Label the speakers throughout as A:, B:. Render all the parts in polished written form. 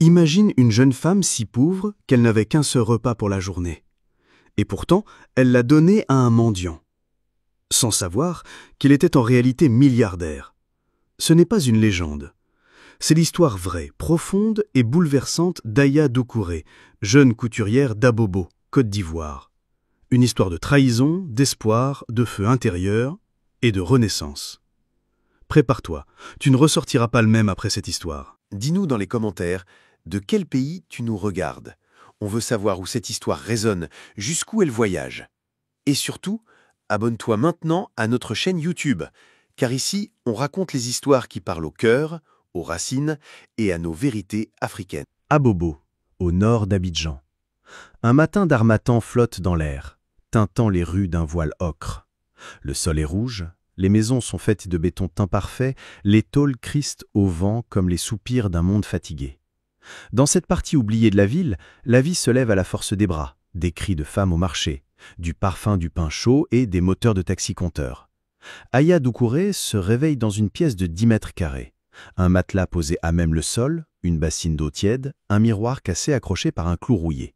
A: Imagine une jeune femme si pauvre qu'elle n'avait qu'un seul repas pour la journée. Et pourtant, elle l'a donné à un mendiant, sans savoir qu'il était en réalité milliardaire. Ce n'est pas une légende. C'est l'histoire vraie, profonde et bouleversante d'Aya Doucouré, jeune couturière d'Abobo, Côte d'Ivoire. Une histoire de trahison, d'espoir, de feu intérieur et de renaissance. Prépare-toi, tu ne ressortiras pas le même après cette histoire.
B: Dis-nous dans les commentaires de quel pays tu nous regardes. On veut savoir où cette histoire résonne, jusqu'où elle voyage. Et surtout, abonne-toi maintenant à notre chaîne YouTube, car ici, on raconte les histoires qui parlent au cœur, aux racines et à nos vérités africaines.
C: Abobo, au nord d'Abidjan. Un matin d'harmattan flotte dans l'air, teintant les rues d'un voile ocre. Le sol est rouge, les maisons sont faites de béton teint parfait, les tôles cristent au vent comme les soupirs d'un monde fatigué. Dans cette partie oubliée de la vie se lève à la force des bras, des cris de femmes au marché, du parfum du pain chaud et des moteurs de taxi-compteurs. Aya Doucouré se réveille dans une pièce de 10 mètres carrés. Un matelas posé à même le sol, une bassine d'eau tiède, un miroir cassé accroché par un clou rouillé.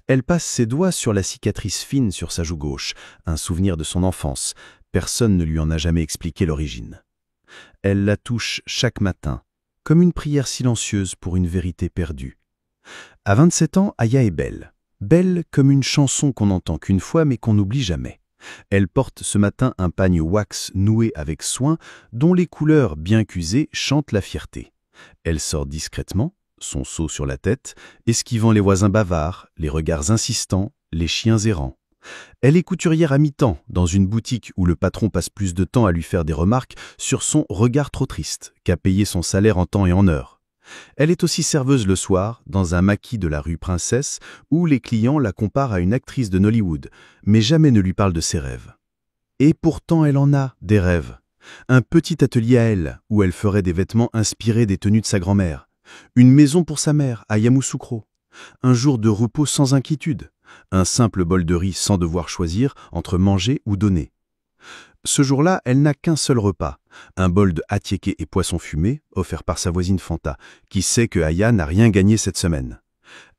C: Elle passe ses doigts sur la cicatrice fine sur sa joue gauche, un souvenir de son enfance. Personne ne lui en a jamais expliqué l'origine. Elle la touche chaque matin, comme une prière silencieuse pour une vérité perdue. À 27 ans, Aya est belle. Belle comme une chanson qu'on n'entend qu'une fois mais qu'on n'oublie jamais. Elle porte ce matin un pagne wax noué avec soin, dont les couleurs bien qu'usées chantent la fierté. Elle sort discrètement, son seau sur la tête, esquivant les voisins bavards, les regards insistants, les chiens errants. Elle est couturière à mi-temps, dans une boutique où le patron passe plus de temps à lui faire des remarques sur son regard trop triste qu'à payer son salaire en temps et en heure. Elle est aussi serveuse le soir, dans un maquis de la rue Princesse, où les clients la comparent à une actrice de Nollywood, mais jamais ne lui parlent de ses rêves. Et pourtant elle en a, des rêves. Un petit atelier à elle, où elle ferait des vêtements inspirés des tenues de sa grand-mère. Une maison pour sa mère, à Yamoussoukro. Un jour de repos sans inquiétude. Un simple bol de riz sans devoir choisir entre manger ou donner. Ce jour-là, elle n'a qu'un seul repas, un bol de attiéké et poisson fumé, offert par sa voisine Fanta, qui sait que Aya n'a rien gagné cette semaine.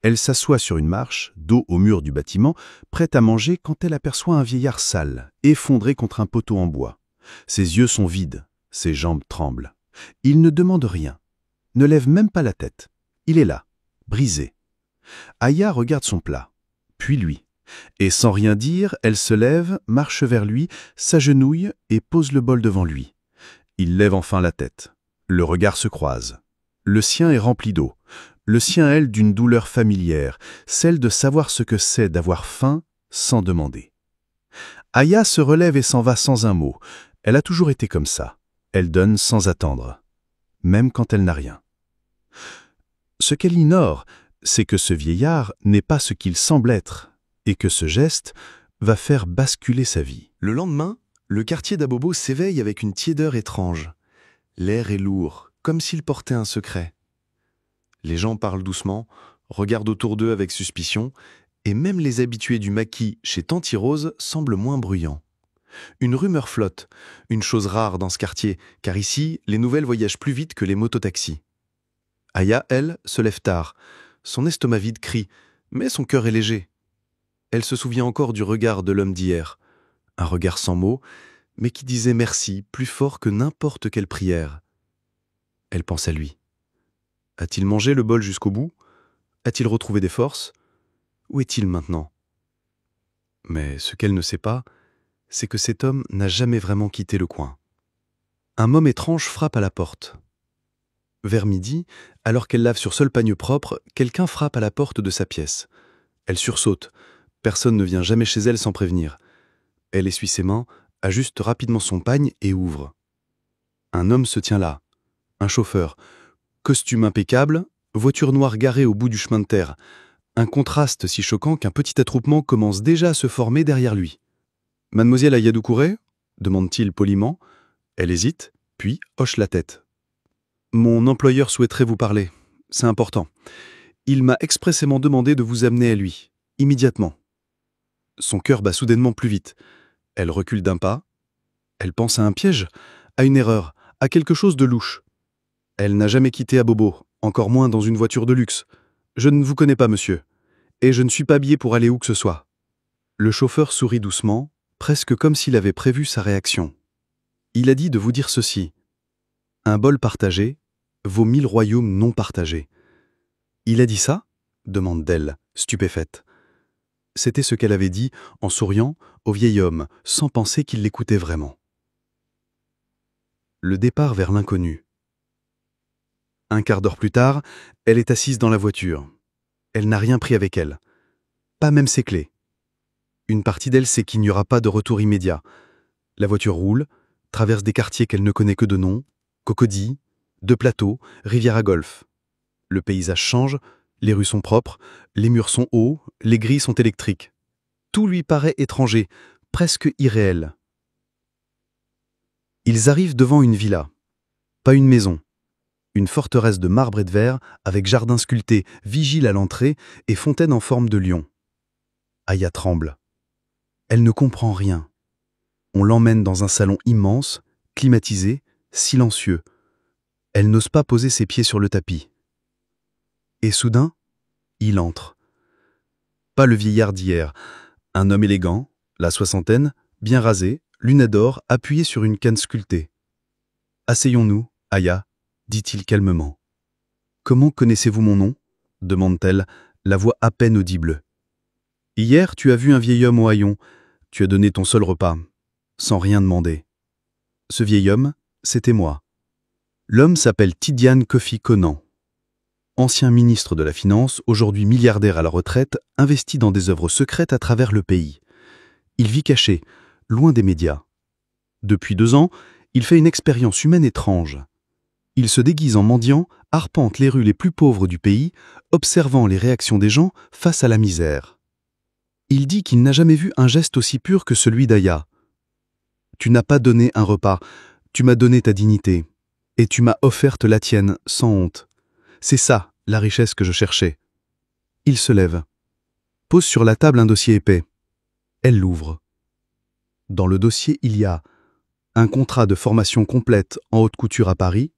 C: Elle s'assoit sur une marche, dos au mur du bâtiment, prête à manger quand elle aperçoit un vieillard sale, effondré contre un poteau en bois. Ses yeux sont vides, ses jambes tremblent. Il ne demande rien, ne lève même pas la tête. Il est là, brisé. Aya regarde son plat, puis lui. Et sans rien dire, elle se lève, marche vers lui, s'agenouille et pose le bol devant lui. Il lève enfin la tête. Le regard se croise. Le sien est rempli d'eau. Le sien, elle, d'une douleur familière, celle de savoir ce que c'est d'avoir faim sans demander. Aya se relève et s'en va sans un mot. Elle a toujours été comme ça. Elle donne sans attendre, même quand elle n'a rien. Ce qu'elle ignore, c'est que ce vieillard n'est pas ce qu'il semble être, et que ce geste va faire basculer sa vie.
B: Le lendemain, le quartier d'Abobo s'éveille avec une tiédeur étrange. L'air est lourd, comme s'il portait un secret. Les gens parlent doucement, regardent autour d'eux avec suspicion, et même les habitués du maquis chez Tanti Rose semblent moins bruyants. Une rumeur flotte, une chose rare dans ce quartier, car ici, les nouvelles voyagent plus vite que les mototaxis. Aya, elle, se lève tard. Son estomac vide crie, mais son cœur est léger. Elle se souvient encore du regard de l'homme d'hier. Un regard sans mots, mais qui disait merci plus fort que n'importe quelle prière. Elle pense à lui. A-t-il mangé le bol jusqu'au bout? A-t-il retrouvé des forces? Où est-il maintenant? Mais ce qu'elle ne sait pas, c'est que cet homme n'a jamais vraiment quitté le coin. Un homme étrange frappe à la porte. Vers midi, alors qu'elle lave sur seul pagne propre, quelqu'un frappe à la porte de sa pièce. Elle sursaute. Personne ne vient jamais chez elle sans prévenir. Elle essuie ses mains, ajuste rapidement son pagne et ouvre. Un homme se tient là. Un chauffeur. Costume impeccable, voiture noire garée au bout du chemin de terre. Un contraste si choquant qu'un petit attroupement commence déjà à se former derrière lui. « Mademoiselle Aya Doucouré ?» demande-t-il poliment. Elle hésite, puis hoche la tête. « Mon employeur souhaiterait vous parler. C'est important. Il m'a expressément demandé de vous amener à lui, immédiatement. » Son cœur bat soudainement plus vite. Elle recule d'un pas. Elle pense à un piège, à une erreur, à quelque chose de louche. Elle n'a jamais quitté Abobo,
A: encore moins dans une voiture de luxe. Je ne vous connais pas, monsieur, et je ne suis pas habillé pour aller où que ce soit. Le chauffeur sourit doucement, presque comme s'il avait prévu sa réaction. Il a dit de vous dire ceci. Un bol partagé vaut 1000 royaumes non partagés. Il a dit ça ? Demande-t-elle, stupéfaite. C'était ce qu'elle avait dit, en souriant, au vieil homme, sans penser qu'il l'écoutait vraiment. Le départ vers l'inconnu. Un quart d'heure plus tard, elle est assise dans la voiture. Elle n'a rien pris avec elle. Pas même ses clés. Une partie d'elle sait qu'il n'y aura pas de retour immédiat. La voiture roule, traverse des quartiers qu'elle ne connaît que de nom, Cocody, deux plateaux, rivière à golf. Le paysage change, les rues sont propres, les murs sont hauts, les grilles sont électriques. Tout lui paraît étranger, presque irréel. Ils arrivent devant une villa. Pas une maison. Une forteresse de marbre et de verre, avec jardin sculpté, vigile à l'entrée et fontaine en forme de lion. Aya tremble. Elle ne comprend rien. On l'emmène dans un salon immense, climatisé, silencieux. Elle n'ose pas poser ses pieds sur le tapis. Et soudain, il entre. Pas le vieillard d'hier, un homme élégant, la soixantaine, bien rasé, lunettes d'or, appuyé sur une canne sculptée. « Asseyons-nous, Aya », dit-il calmement. « Comment connaissez-vous mon nom » demande-t-elle, la voix à peine audible. « Hier, tu as vu un vieil homme au haillon. Tu as donné ton seul repas, sans rien demander. Ce vieil homme, c'était moi. L'homme s'appelle Tidiane Kofi Conan. Ancien ministre de la Finance, aujourd'hui milliardaire à la retraite, investi dans des œuvres secrètes à travers le pays. Il vit caché, loin des médias. Depuis 2 ans, il fait une expérience humaine étrange. Il se déguise en mendiant, arpente les rues les plus pauvres du pays, observant les réactions des gens face à la misère. Il dit qu'il n'a jamais vu un geste aussi pur que celui d'Aya. Tu n'as pas donné un repas, tu m'as donné ta dignité, et tu m'as offerte la tienne sans honte. C'est ça, la richesse que je cherchais. Il se lève, pose sur la table un dossier épais. Elle l'ouvre. Dans le dossier, il y a un contrat de formation complète en haute couture à Paris,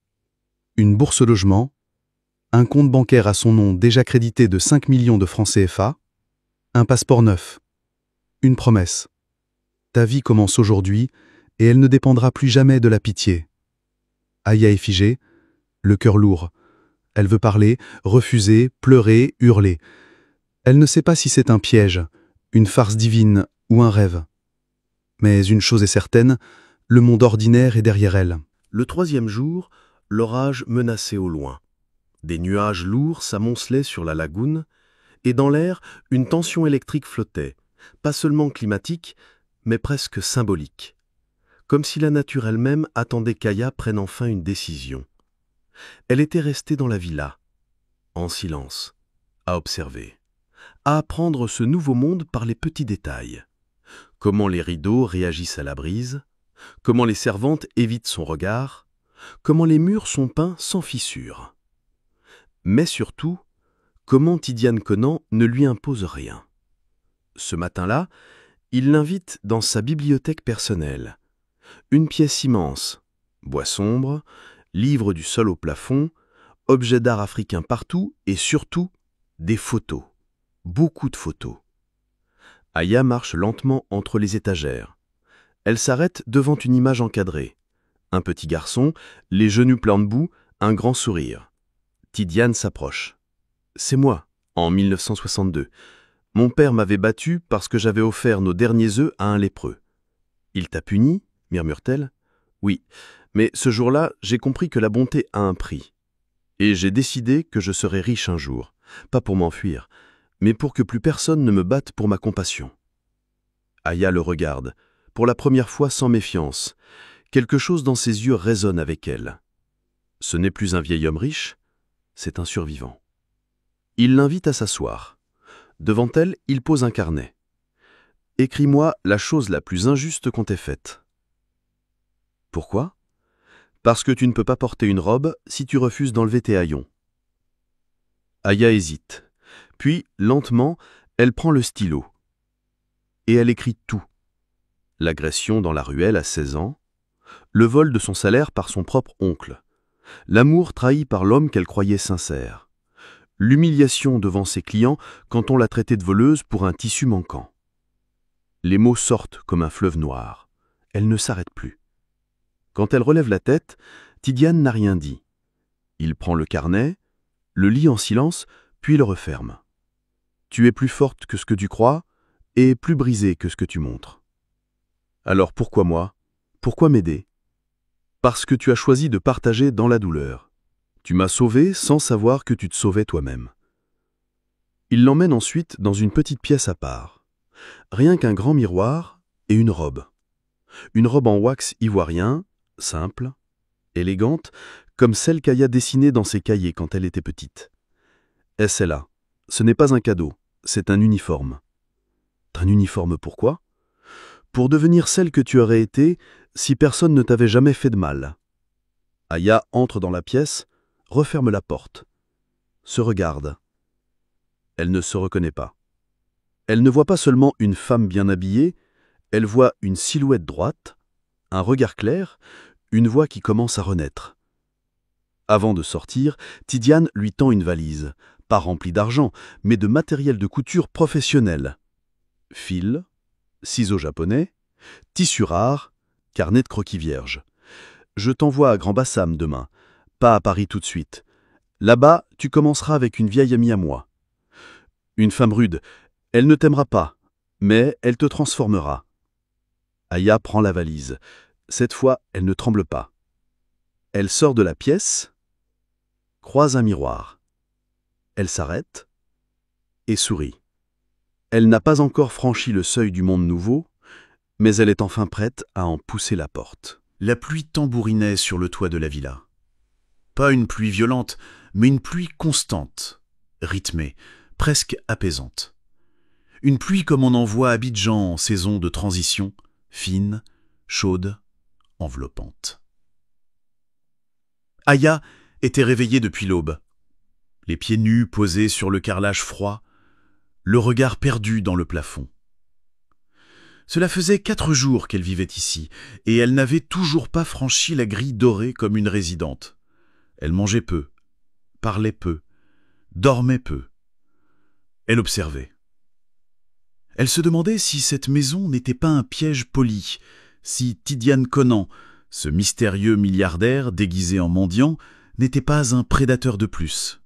A: une bourse logement, un compte bancaire à son nom déjà crédité de 5 millions de francs CFA, un passeport neuf, une promesse. Ta vie commence aujourd'hui et elle ne dépendra plus jamais de la pitié. Aya est figée, le cœur lourd. Elle veut parler, refuser, pleurer, hurler. Elle ne sait pas si c'est un piège, une farce divine ou un rêve. Mais une chose est certaine, le monde ordinaire est derrière elle.
C: Le 3e jour, l'orage menaçait au loin. Des nuages lourds s'amoncelaient sur la lagune, et dans l'air, une tension électrique flottait, pas seulement climatique, mais presque symbolique. Comme si la nature elle-même attendait qu'Aya prenne enfin une décision. Elle était restée dans la villa, en silence, à observer, à apprendre ce nouveau monde par les petits détails. Comment les rideaux réagissent à la brise, comment les servantes évitent son regard, comment les murs sont peints sans fissure. Mais surtout, comment Tidiane Conan ne lui impose rien. Ce matin-là, il l'invite dans sa bibliothèque personnelle. Une pièce immense, bois sombre, livres du sol au plafond, objets d'art africains partout et surtout des photos. Beaucoup de photos. Aya marche lentement entre les étagères. Elle s'arrête devant une image encadrée. Un petit garçon, les genoux pleins de boue, un grand sourire. Tidiane s'approche. « C'est moi, en 1962. Mon père m'avait battu parce que j'avais offert nos derniers œufs à un lépreux. »« Il t'a puni ?» murmure-t-elle. « Oui, mais ce jour-là, j'ai compris que la bonté a un prix. Et j'ai décidé que je serais riche un jour, pas pour m'enfuir, mais pour que plus personne ne me batte pour ma compassion. » Aya le regarde, pour la première fois sans méfiance. Quelque chose dans ses yeux résonne avec elle. Ce n'est plus un vieil homme riche, c'est un survivant. Il l'invite à s'asseoir. Devant elle, il pose un carnet. « Écris-moi la chose la plus injuste qu'on t'ait faite. » « Pourquoi ? » « Parce que tu ne peux pas porter une robe si tu refuses d'enlever tes haillons. » Aya hésite. Puis, lentement, elle prend le stylo. Et elle écrit tout. L'agression dans la ruelle à 16 ans, le vol de son salaire par son propre oncle, L'amour trahi par l'homme qu'elle croyait sincère. L'humiliation devant ses clients quand on l'a traitée de voleuse pour un tissu manquant. Les mots sortent comme un fleuve noir. Elle ne s'arrête plus. Quand elle relève la tête, Tidiane n'a rien dit. Il prend le carnet, le lit en silence, puis le referme. Tu es plus forte que ce que tu crois et plus brisée que ce que tu montres. Alors pourquoi moi? Pourquoi m'aider? Parce que tu as choisi de partager dans la douleur. Tu m'as sauvé sans savoir que tu te sauvais toi-même. Il l'emmène ensuite dans une petite pièce à part. Rien qu'un grand miroir et une robe. Une robe en wax ivoirien, simple, élégante, comme celle qu'Aya dessinait dans ses cahiers quand elle était petite. Et celle-là, ce n'est pas un cadeau, c'est un uniforme. Un uniforme pourquoi? Pour devenir celle que tu aurais été si personne ne t'avait jamais fait de mal. Aya entre dans la pièce, referme la porte, se regarde. Elle ne se reconnaît pas. Elle ne voit pas seulement une femme bien habillée, elle voit une silhouette droite, un regard clair, une voix qui commence à renaître. Avant de sortir, Tidiane lui tend une valise, pas remplie d'argent, mais de matériel de couture professionnel. Fil, ciseaux japonais, tissu rare, carnet de croquis vierge. Je t'envoie à Grand Bassam demain, pas à Paris tout de suite. Là-bas, tu commenceras avec une vieille amie à moi. Une femme rude, elle ne t'aimera pas, mais elle te transformera. Aya prend la valise. Cette fois, elle ne tremble pas. Elle sort de la pièce, croise un miroir. Elle s'arrête et sourit. Elle n'a pas encore franchi le seuil du monde nouveau, mais elle est enfin prête à en pousser la porte. La pluie tambourinait sur le toit de la villa. Pas une pluie violente, mais une pluie constante, rythmée, presque apaisante. Une pluie comme on en voit à Abidjan en saison de transition, fine, chaude, enveloppante. Aya était réveillée depuis l'aube. Les pieds nus posés sur le carrelage froid, le regard perdu dans le plafond. Cela faisait 4 jours qu'elle vivait ici, et elle n'avait toujours pas franchi la grille dorée comme une résidente. Elle mangeait peu, parlait peu, dormait peu. Elle observait. Elle se demandait si cette maison n'était pas un piège poli, si Tidiane Conan, ce mystérieux milliardaire déguisé en mendiant, n'était pas un prédateur de plus,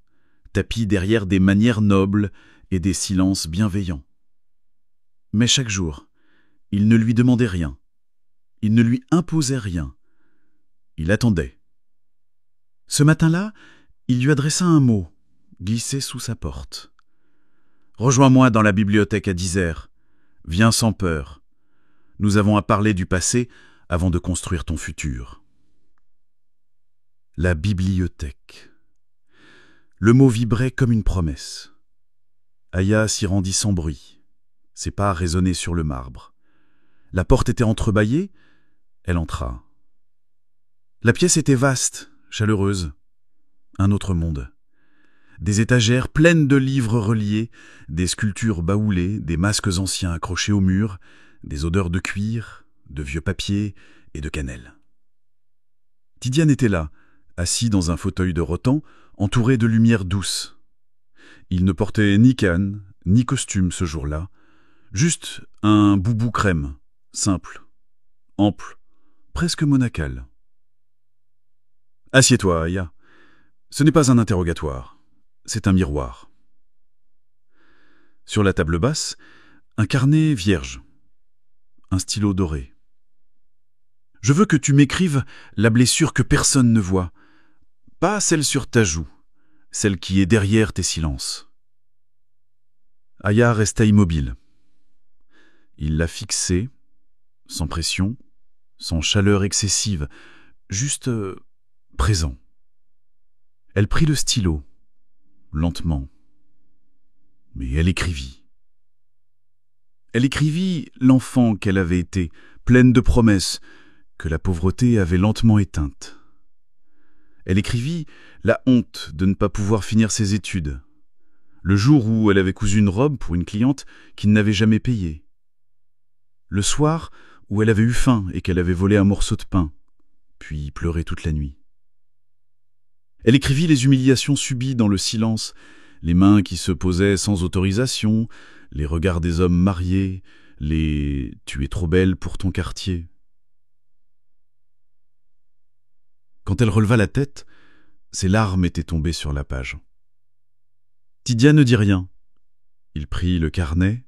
C: tapi derrière des manières nobles et des silences bienveillants. Mais chaque jour, il ne lui demandait rien. Il ne lui imposait rien. Il attendait. Ce matin-là, il lui adressa un mot, glissé sous sa porte. « Rejoins-moi dans la bibliothèque à 10h. Viens sans peur. Nous avons à parler du passé avant de construire ton futur. » La bibliothèque. Le mot vibrait comme une promesse. Aya s'y rendit sans bruit. Ses pas résonnaient sur le marbre. La porte était entrebâillée, elle entra. La pièce était vaste, chaleureuse. Un autre monde. Des étagères pleines de livres reliés, des sculptures baoulées, des masques anciens accrochés au mur, des odeurs de cuir, de vieux papier et de cannelle. Tidiane était là, assis dans un fauteuil de rotan, entouré de lumière douce. Il ne portait ni canne, ni costume ce jour-là, juste un boubou crème, simple, ample, presque monacal. « Assieds-toi, Aya. Ce n'est pas un interrogatoire, c'est un miroir. » Sur la table basse, un carnet vierge, un stylo doré. « Je veux que tu m'écrives la blessure que personne ne voit, pas celle sur ta joue, celle qui est derrière tes silences. » Aya resta immobile. Il la fixait, sans pression, sans chaleur excessive, juste présent. Elle prit le stylo, lentement, mais elle écrivit. Elle écrivit l'enfant qu'elle avait été, pleine de promesses, que la pauvreté avait lentement éteintes. Elle écrivit la honte de ne pas pouvoir finir ses études, le jour où elle avait cousu une robe pour une cliente qui n'avait jamais payé, le soir où elle avait eu faim et qu'elle avait volé un morceau de pain, puis pleuré toute la nuit.
D: Elle écrivit les humiliations subies dans le silence, les mains qui se posaient sans autorisation, les regards des hommes mariés, les « tu es trop belle pour ton quartier ». Quand elle releva la tête, ses larmes étaient tombées sur la page. Tidiane ne dit rien. Il prit le carnet,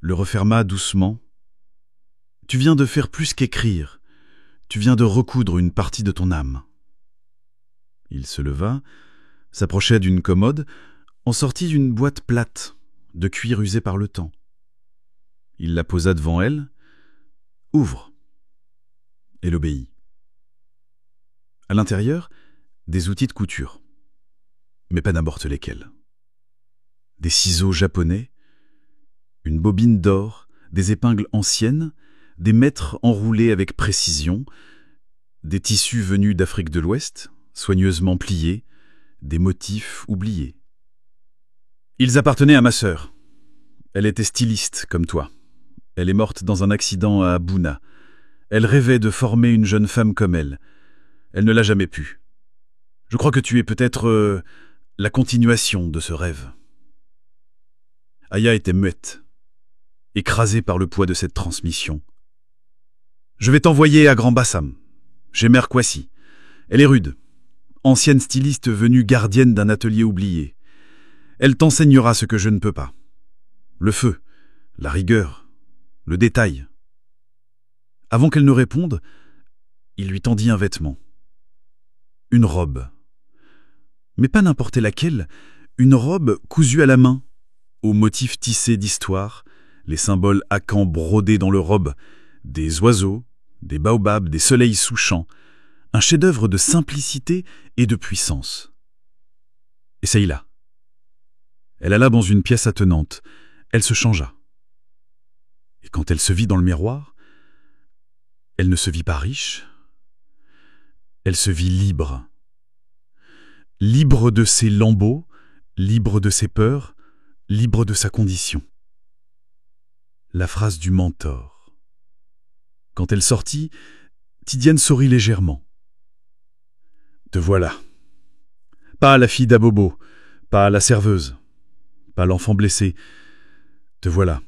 D: le referma doucement. « Tu viens de faire plus qu'écrire. Tu viens de recoudre une partie de ton âme. » Il se leva, s'approcha d'une commode, en sortit une boîte plate, de cuir usé par le temps. Il la posa devant elle. « Ouvre. » Elle obéit. À l'intérieur, des outils de couture, mais pas n'importe lesquels. Des ciseaux japonais, une bobine d'or, des épingles anciennes, des mètres enroulés avec précision, des tissus venus d'Afrique de l'Ouest, soigneusement pliés, des motifs oubliés. Ils appartenaient à ma sœur. Elle était styliste, comme toi. Elle est morte dans un accident à Bouna. Elle rêvait de former une jeune femme comme elle. Elle ne l'a jamais pu. Je crois que tu es peut-être la continuation de ce rêve. Aya était muette, écrasée par le poids de cette transmission. Je vais t'envoyer à Grand Bassam, chez Mère Kwasi. Elle est rude, ancienne styliste venue gardienne d'un atelier oublié. Elle t'enseignera ce que je ne peux pas. Le feu, la rigueur, le détail. Avant qu'elle ne réponde, il lui tendit un vêtement. Une robe. Mais pas n'importe laquelle, une robe cousue à la main, aux motifs tissés d'histoire, les symboles Akan brodés dans le robe, des oiseaux, des baobabs, des soleils sous champs, un chef-d'œuvre de simplicité et de puissance. Essaye-la. Elle alla dans une pièce attenante, elle se changea. Et quand elle se vit dans le miroir, elle ne se vit pas riche, elle se vit libre. Libre de ses lambeaux, libre de ses peurs, libre de sa condition. La phrase du mentor. Quand elle sortit, Tidiane sourit légèrement. Te voilà. Pas la fille d'Abobo, pas la serveuse, pas l'enfant blessé. Te voilà,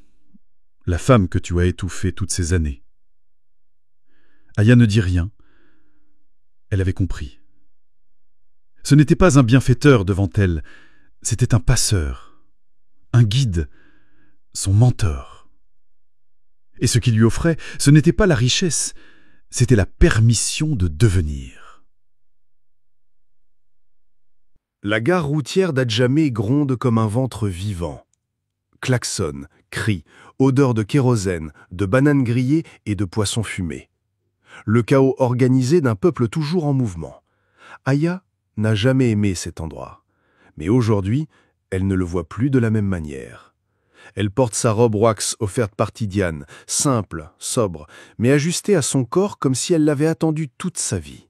D: la femme que tu as étouffée toutes ces années. Aya ne dit rien. Elle avait compris. Ce n'était pas un bienfaiteur devant elle, c'était un passeur, un guide, son mentor. Et ce qu'il lui offrait, ce n'était pas la richesse, c'était la permission de devenir.
C: La gare routière d'Adjamé gronde comme un ventre vivant. Klaxons, cris, odeur de kérosène, de bananes grillées et de poissons fumés. Le chaos organisé d'un peuple toujours en mouvement. Aya n'a jamais aimé cet endroit. Mais aujourd'hui, elle ne le voit plus de la même manière. Elle porte sa robe wax offerte par Tidiane, simple, sobre, mais ajustée à son corps comme si elle l'avait attendue toute sa vie.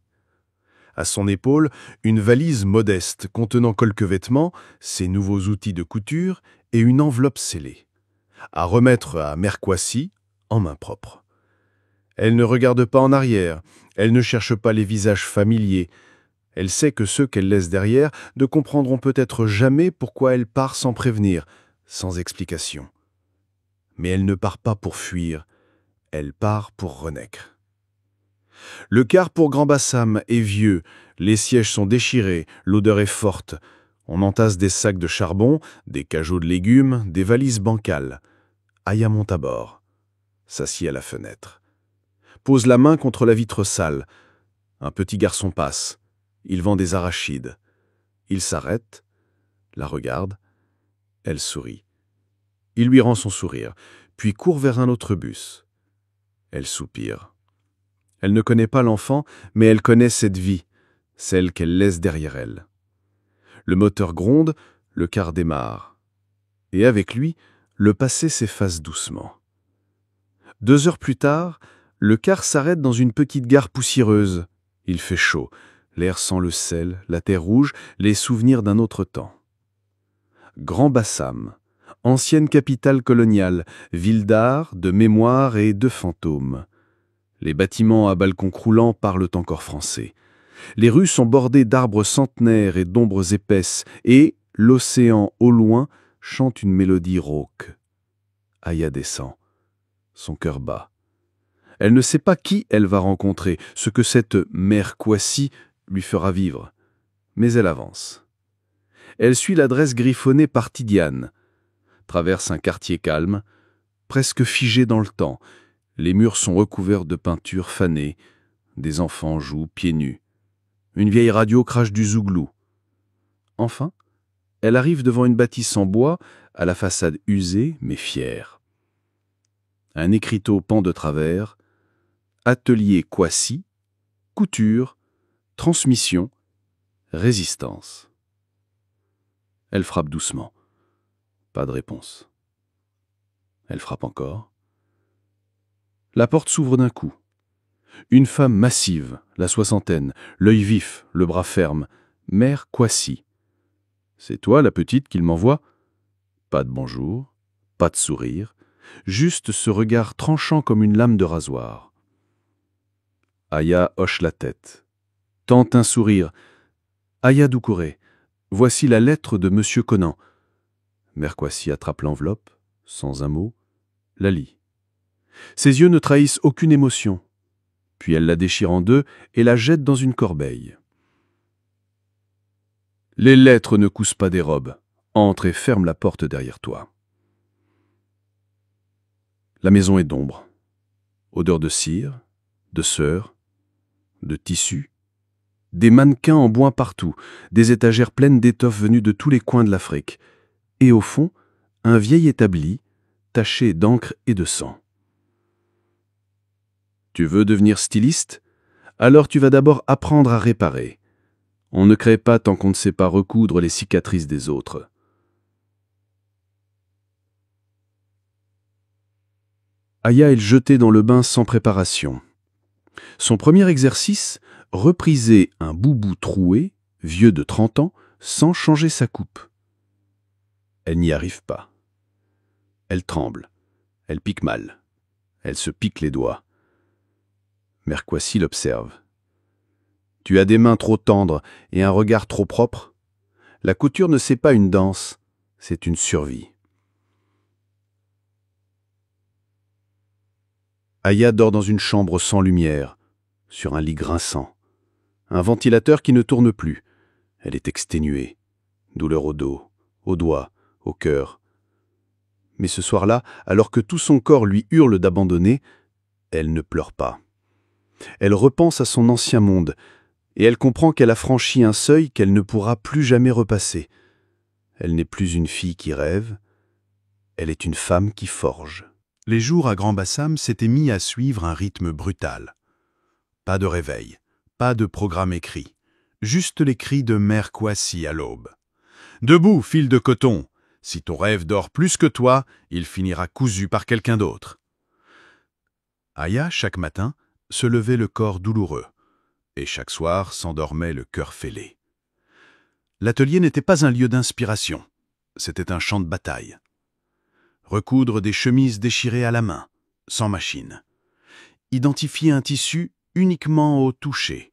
C: À son épaule, une valise modeste contenant quelques vêtements, ses nouveaux outils de couture et une enveloppe scellée. À remettre à Mère Kwasi en main propre. Elle ne regarde pas en arrière, elle ne cherche pas les visages familiers. Elle sait que ceux qu'elle laisse derrière ne comprendront peut-être jamais pourquoi elle part sans prévenir, sans explication. Mais elle ne part pas pour fuir, elle part pour renaître. Le car pour Grand Bassam est vieux, les sièges sont déchirés, l'odeur est forte. On entasse des sacs de charbon, des cajots de légumes, des valises bancales. Aya monte à bord, s'assied à la fenêtre. Pose la main contre la vitre sale. Un petit garçon passe. Il vend des arachides. Il s'arrête, la regarde. Elle sourit. Il lui rend son sourire, puis court vers un autre bus. Elle soupire. Elle ne connaît pas l'enfant, mais elle connaît cette vie, celle qu'elle laisse derrière elle. Le moteur gronde, le car démarre. Et avec lui, le passé s'efface doucement. 2 heures plus tard, le car s'arrête dans une petite gare poussiéreuse. Il fait chaud, l'air sent le sel, la terre rouge, les souvenirs d'un autre temps. Grand Bassam, ancienne capitale coloniale, ville d'art, de mémoire et de fantômes. Les bâtiments à balcons croulants parlent encore français.
B: Les rues sont bordées d'arbres centenaires et d'ombres épaisses, et l'océan au loin chante une mélodie rauque. Aya descend. Son cœur bat. Elle ne sait pas qui elle va rencontrer, ce que cette mère Kwasi lui fera vivre. Mais elle avance. Elle suit l'adresse griffonnée par Tidiane, traverse un quartier calme, presque figé dans le temps. Les murs sont recouverts de peintures fanées, des enfants jouent pieds nus. Une vieille radio crache du zouglou. Enfin, elle arrive devant une bâtisse en bois, à la façade usée mais fière. Un écriteau pend de travers, atelier Kwasi, couture, transmission, résistance. Elle frappe doucement. Pas de réponse. Elle frappe encore. La porte s'ouvre d'un coup. Une femme massive, la soixantaine, l'œil vif, le bras ferme, mère Kwasi. C'est toi, la petite, qu'il m'envoie? Pas de bonjour, pas de sourire, juste ce regard tranchant comme une lame de rasoir. Aya hoche la tête, tente un sourire. Aya Doucouré, voici la lettre de Monsieur Conan. Mère Kwasi attrape l'enveloppe, sans un mot, la lit. Ses yeux ne trahissent aucune émotion. Puis elle la déchire en deux et la jette dans une corbeille. Les lettres ne cousent pas des robes. Entre et ferme la porte derrière toi. La maison est d'ombre. Odeur de cire, de sueur, de tissu. Des mannequins en bois partout, des étagères pleines d'étoffes venues de tous les coins de l'Afrique. Et au fond, un vieil établi, taché d'encre et de sang. Tu veux devenir styliste? Alors tu vas d'abord apprendre à réparer. On ne crée pas tant qu'on ne sait pas recoudre les cicatrices des autres. Aya est jetée dans le bain sans préparation. Son premier exercice, repriser un boubou troué, vieux de 30 ans, sans changer sa coupe. Elle n'y arrive pas. Elle tremble. Elle pique mal. Elle se pique les doigts. Mère Kwasi l'observe. Tu as des mains trop tendres et un regard trop propre. La couture ne c'est pas une danse, c'est une survie. Aya dort dans une chambre sans lumière, sur un lit grinçant. Un ventilateur qui ne tourne plus. Elle est exténuée. Douleur au dos, aux doigts, au cœur. Mais ce soir-là, alors que tout son corps lui hurle d'abandonner, elle ne pleure pas. Elle repense à son ancien monde, et elle comprend qu'elle a franchi un seuil qu'elle ne pourra plus jamais repasser. Elle n'est plus une fille qui rêve, elle est une femme qui forge.
C: Les jours à Grand Bassam s'étaient mis à suivre un rythme brutal. Pas de réveil, pas de programme écrit, juste les cris de Mère Kwasi à l'aube. « Debout, fil de coton! Si ton rêve dort plus que toi, il finira cousu par quelqu'un d'autre. » Aya, chaque matin, se levait le corps douloureux, et chaque soir s'endormait le cœur fêlé. L'atelier n'était pas un lieu d'inspiration, c'était un champ de bataille. Recoudre des chemises déchirées à la main, sans machine. Identifier un tissu uniquement au toucher.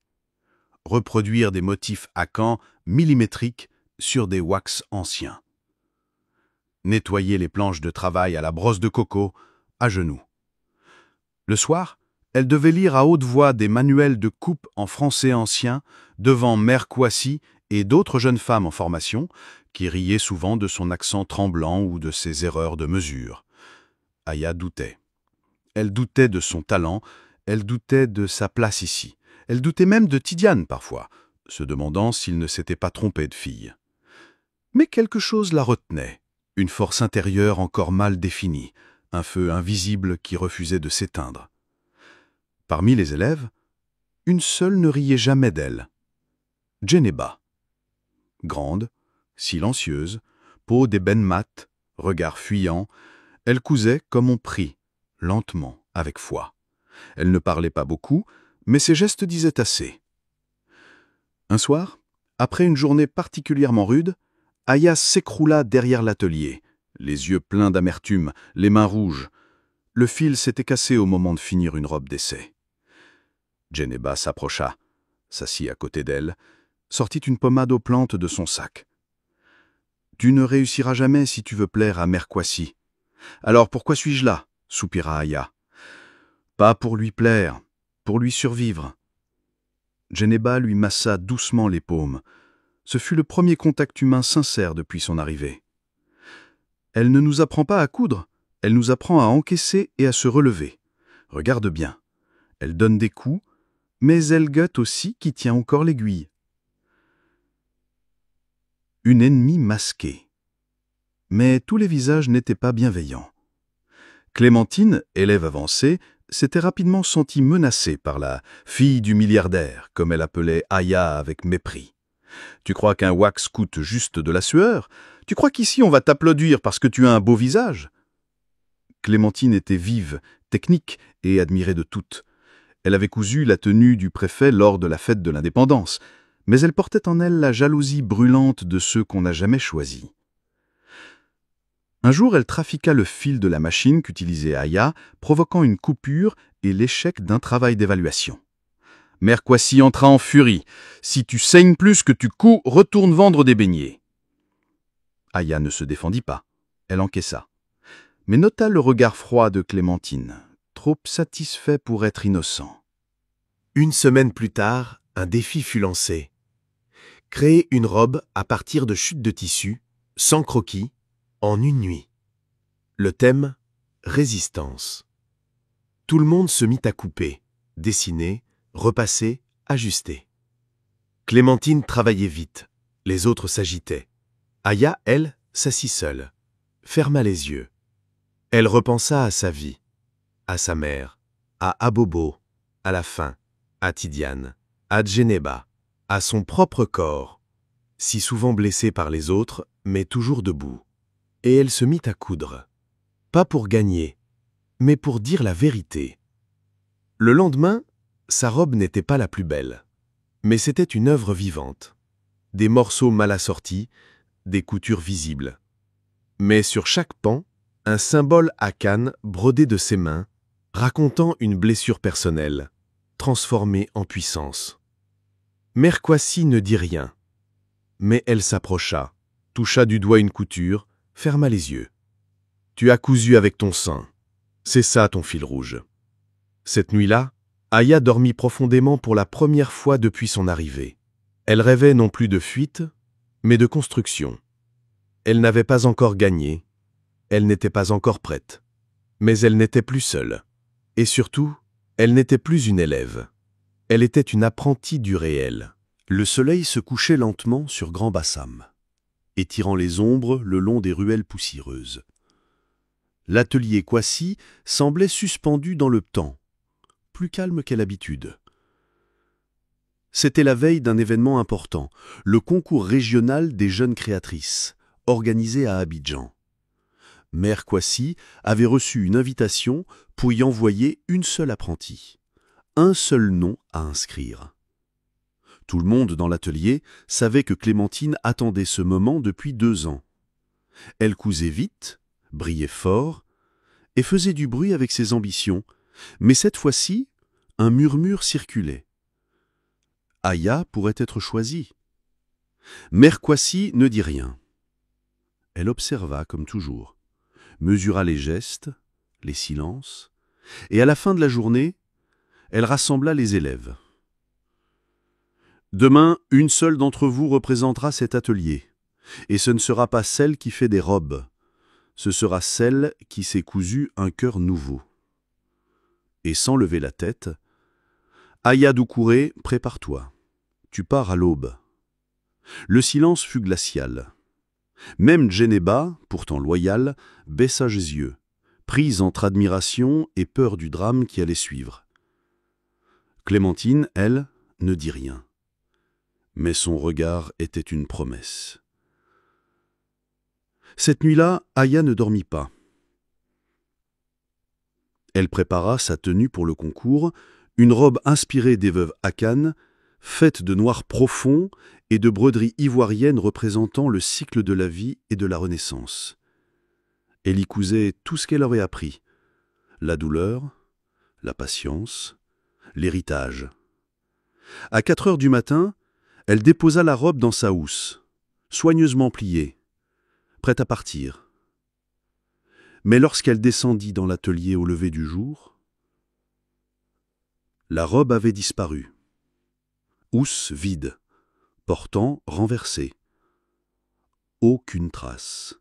C: Reproduire des motifs à camp millimétriques sur des wax anciens. Nettoyer les planches de travail à la brosse de coco, à genoux. Le soir, elle devait lire à haute voix des manuels de coupe en français ancien devant Mère Kwasi et d'autres jeunes femmes en formation qui riaient souvent de son accent tremblant ou de ses erreurs de mesure. Aya doutait. Elle doutait de son talent, elle doutait de sa place ici. Elle doutait même de Tidiane parfois, se demandant s'il ne s'était pas trompé de fille. Mais quelque chose la retenait, une force intérieure encore mal définie, un feu invisible qui refusait de s'éteindre. Parmi les élèves, une seule ne riait jamais d'elle. Djeneba. Grande, silencieuse, peau d'ébène mat, regard fuyant, elle cousait comme on prie, lentement, avec foi. Elle ne parlait pas beaucoup, mais ses gestes disaient assez. Un soir, après une journée particulièrement rude, Aya s'écroula derrière l'atelier, les yeux pleins d'amertume, les mains rouges. Le fil s'était cassé au moment de finir une robe d'essai. Djeneba s'approcha.
D: s'assit à côté d'elle, sortit une pommade aux plantes de son sac. « Tu ne réussiras jamais si tu veux plaire à Mère Kwasi. Alors pourquoi suis-je là ?» soupira Aya. « Pas pour lui plaire, pour lui survivre. » Geneba lui massa doucement les paumes. Ce fut le premier contact humain sincère depuis son arrivée. « Elle ne nous apprend pas à coudre, elle nous apprend à encaisser et à se relever. Regarde bien. Elle donne des coups, mais elle guette aussi qui tient encore l'aiguille. » Une ennemie masquée. Mais tous les visages n'étaient pas bienveillants. Clémentine, élève avancée, s'était rapidement sentie menacée par la « fille du milliardaire », comme elle appelait Aya avec mépris. « Tu crois qu'un wax coûte juste de la sueur? Tu crois qu'ici on va t'applaudir parce que tu as un beau visage ?» Clémentine était vive, technique et admirée de toutes. Elle avait cousu la tenue du préfet lors de la fête de l'indépendance, mais elle portait en elle la jalousie brûlante de ceux qu'on n'a jamais choisis. Un jour, elle trafiqua le fil de la machine qu'utilisait Aya, provoquant une coupure et l'échec d'un travail d'évaluation. Mère Kwasi entra en furie. « Si tu saignes plus que tu couds, retourne vendre des beignets. » Aya ne se défendit pas. Elle encaissa. Mais nota le regard froid de Clémentine, trop satisfait pour être innocent.
C: Une semaine plus tard, un défi fut lancé. Créer une robe à partir de chutes de tissu, sans croquis, en une nuit. Le thème, résistance. Tout le monde se mit à couper, dessiner, repasser, ajuster. Clémentine travaillait vite, les autres s'agitaient. Aya, elle, s'assit seule, ferma les yeux. Elle repensa à sa vie, à sa mère, à Abobo, à la faim, à Tidiane, à Djeneba, à son propre corps, si souvent blessé par les autres, mais toujours debout. Et elle se mit à coudre. Pas pour gagner, mais pour dire la vérité. Le lendemain, sa robe n'était pas la plus belle, mais c'était une œuvre vivante. Des morceaux mal assortis, des coutures visibles. Mais sur chaque pan, un symbole Akan brodé de ses mains, racontant une blessure personnelle, transformée en puissance. Mère Kwasi ne dit rien, mais elle s'approcha, toucha du doigt une couture, ferma les yeux. « Tu as cousu avec ton sang. C'est ça ton fil rouge. » Cette nuit-là, Aya dormit profondément pour la première fois depuis son arrivée. Elle rêvait non plus de fuite, mais de construction. Elle n'avait pas encore gagné, elle n'était pas encore prête. Mais elle n'était plus seule. Et surtout, elle n'était plus une élève. Elle était une apprentie du réel. Le soleil se couchait lentement sur Grand Bassam, étirant les ombres le long des ruelles poussiéreuses. L'atelier Kwasi semblait suspendu dans le temps, plus calme qu'à l'habitude. C'était la veille d'un événement important, le concours régional des jeunes créatrices, organisé à Abidjan. Mère Kwasi avait reçu une invitation pour y envoyer une seule apprentie, un seul nom à inscrire. Tout le monde dans l'atelier savait que Clémentine attendait ce moment depuis 2 ans. Elle cousait vite, brillait fort et faisait du bruit avec ses ambitions, mais cette fois-ci, un murmure circulait. Aya pourrait être choisie. Mère Kwasi ne dit rien. Elle observa comme toujours, mesura les gestes, les silences, et à la fin de la journée, elle rassembla les élèves. Demain, une seule d'entre vous représentera cet atelier, et ce ne sera pas celle qui fait des robes, ce sera celle qui s'est cousu un cœur nouveau. Et sans lever la tête, Aya Doucouré, prépare-toi, tu pars à l'aube. Le silence fut glacial. Même Djeneba, pourtant loyale, baissa les yeux, prise entre admiration et peur du drame qui allait suivre. Clémentine, elle, ne dit rien. Mais son regard était une promesse. Cette nuit-là, Aya ne dormit pas. Elle prépara sa tenue pour le concours, une robe inspirée des veuves Akan, faite de noir profond et de broderies ivoiriennes représentant le cycle de la vie et de la renaissance. Elle y cousait tout ce qu'elle aurait appris, la douleur, la patience, l'héritage.
E: À 4 heures du matin, elle déposa la robe dans sa housse, soigneusement pliée, prête à partir. Mais lorsqu'elle descendit dans l'atelier au lever du jour, la robe avait disparu. Housse vide, portant renversé. Aucune trace.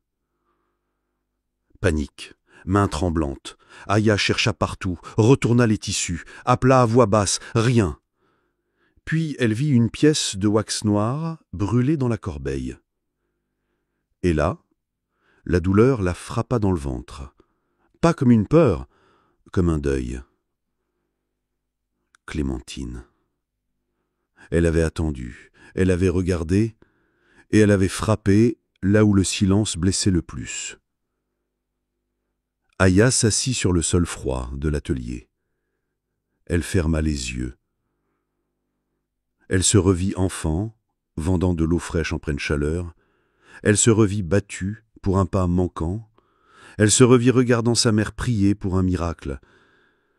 E: Panique, main tremblante. Aya chercha partout, retourna les tissus, appela à voix basse, rien. Puis elle vit une pièce de wax noir brûlée dans la corbeille. Et là, la douleur la frappa dans le ventre. Pas comme une peur, comme un deuil. Clémentine. Elle avait attendu, elle avait regardé, et elle avait frappé là où le silence blessait le plus. Aya s'assit sur le sol froid de l'atelier. Elle ferma les yeux. Elle se revit enfant, vendant de l'eau fraîche en pleine chaleur. Elle se revit battue pour un pas manquant. Elle se revit regardant sa mère prier pour un miracle.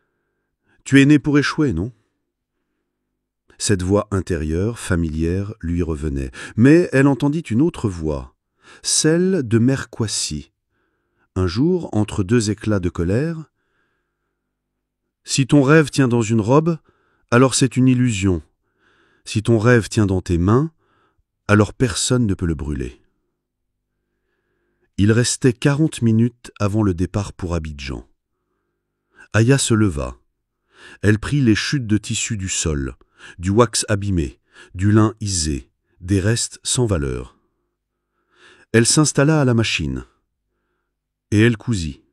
E: « Tu es né pour échouer, non ?» Cette voix intérieure, familière, lui revenait. Mais elle entendit une autre voix, celle de Mère Kwasi. Un jour, entre deux éclats de colère, « Si ton rêve tient dans une robe, alors c'est une illusion. Si ton rêve tient dans tes mains, alors personne ne peut le brûler. » Il restait 40 minutes avant le départ pour Abidjan. Aya se leva. Elle prit les chutes de tissu du sol, du wax abîmé, du lin isé, des restes sans valeur. Elle s'installa à la machine. Et elle cousit.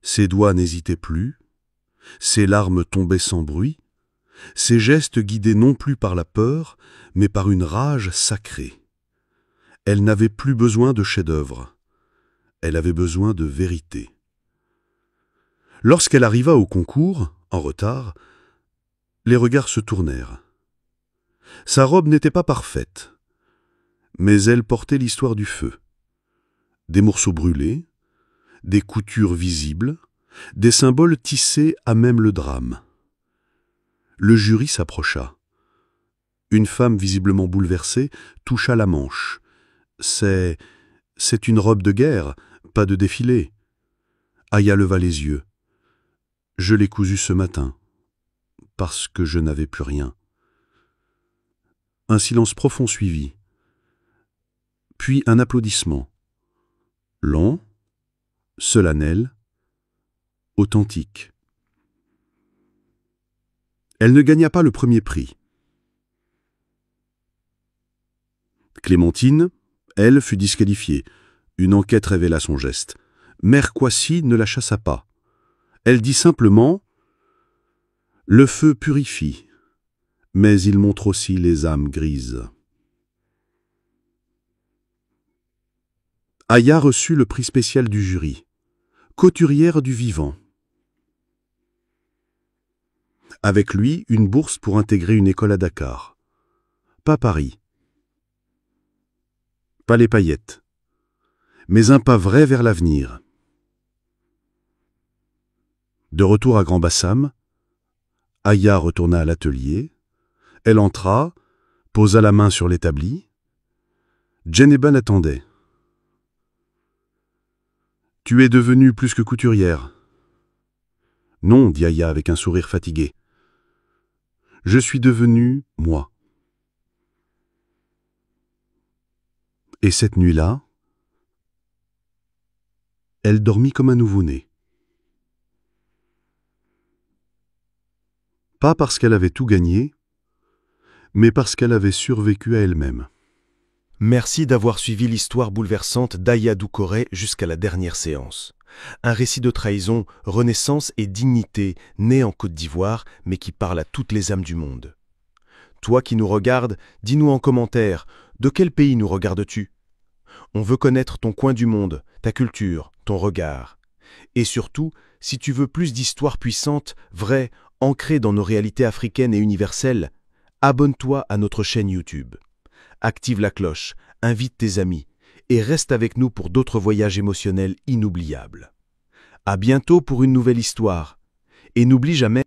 E: Ses doigts n'hésitaient plus, ses larmes tombaient sans bruit, ses gestes guidés non plus par la peur, mais par une rage sacrée. Elle n'avait plus besoin de chef-d'œuvre. Elle avait besoin de vérité. Lorsqu'elle arriva au concours, en retard, les regards se tournèrent. Sa robe n'était pas parfaite, mais elle portait l'histoire du feu. Des morceaux brûlés, des coutures visibles, des symboles tissés à même le drame. Le jury s'approcha. Une femme visiblement bouleversée toucha la manche. « C'est une robe de guerre, pas de défilé. » Aya leva les yeux. « Je l'ai cousue ce matin, parce que je n'avais plus rien. » Un silence profond suivit. Puis un applaudissement. Lent, solennel, authentique. Elle ne gagna pas le premier prix. Clémentine, elle, fut disqualifiée. Une enquête révéla son geste. Mère Kwasi ne la chassa pas. Elle dit simplement « Le feu purifie, mais il montre aussi les âmes grises. » Aya reçut le prix spécial du jury, couturière du vivant. Avec lui, une bourse pour intégrer une école à Dakar. Pas Paris. Pas les paillettes. Mais un pas vrai vers l'avenir. De retour à Grand Bassam, Aya retourna à l'atelier. Elle entra, posa la main sur l'établi. Djeneba l'attendait. « Tu es devenue plus que couturière. »« Non, dit Aya avec un sourire fatigué. Je suis devenue moi. » Et cette nuit-là, elle dormit comme un nouveau-né. Pas parce qu'elle avait tout gagné, mais parce qu'elle avait survécu à elle-même.
C: Merci d'avoir suivi l'histoire bouleversante d'Aya Doucouré jusqu'à la dernière séance. Un récit de trahison, renaissance et dignité né en Côte d'Ivoire, mais qui parle à toutes les âmes du monde. Toi qui nous regardes, dis-nous en commentaire, de quel pays nous regardes-tu ? On veut connaître ton coin du monde, ta culture, ton regard. Et surtout, si tu veux plus d'histoires puissantes, vraies, ancrées dans nos réalités africaines et universelles, abonne-toi à notre chaîne YouTube. Active la cloche, invite tes amis et reste avec nous pour d'autres voyages émotionnels inoubliables. À bientôt pour une nouvelle histoire. Et n'oublie jamais